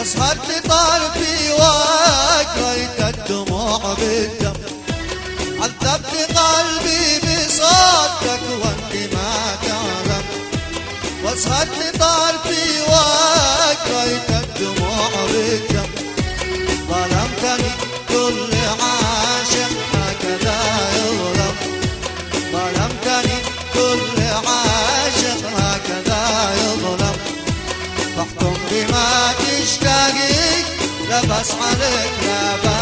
واسهرت طال في وجريت الدموع بالدم، عذبت قلبي بصوتك وانت ما تعلم، واسهرت طال في وجريت الدموع بالدم، ظلمتني كل عاشق هكذا يظلم، ظلمتني كل عاشق هكذا يظلم، فاحكم بما تشتهي لا بس عليك لا بس.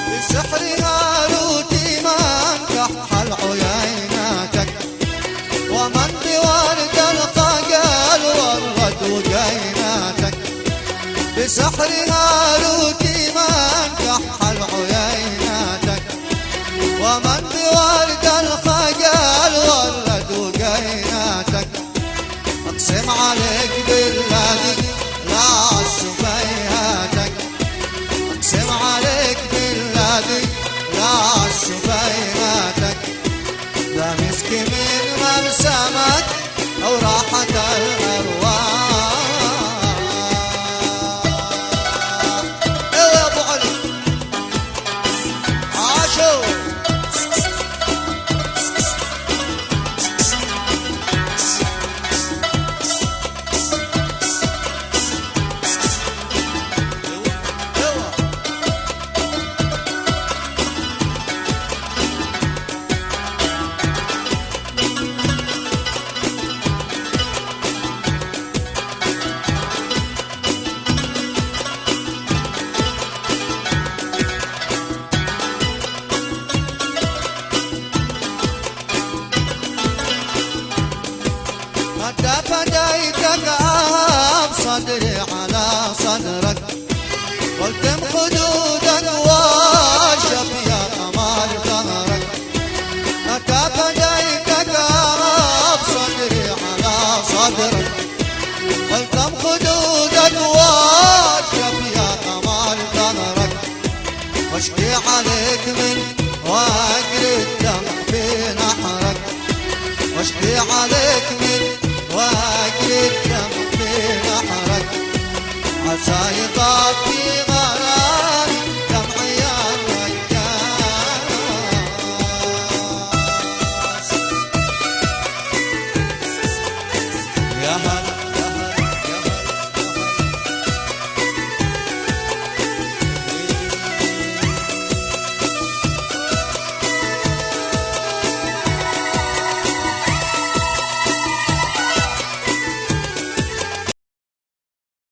بسحرها روتي من كحل عييناتك، ومن بورد الخجل والرد وجيناتك، بسحرها روتي من كحل عييناتك، ومن بورد الخجل والرد وجيناتك، اقسم عليك بالذي لا شبيهاتك، اقسم عليك بالذي لا شبيهاتك، لا مسك من مرسمك او راحة الارواح. ايوه يا ابو علي عاشو متى فديتك أهب صدري على صدرك، والتم خدودك واشف يا قمر ظهرك، متى فديتك أهب صدري على صدرك، والتم خدودك واشف يا قمر ظهرك، واشكي عليك من وأجر الدم في نحرك، واشكي عليك من واجر الدم في نحرك، عسى يطاب في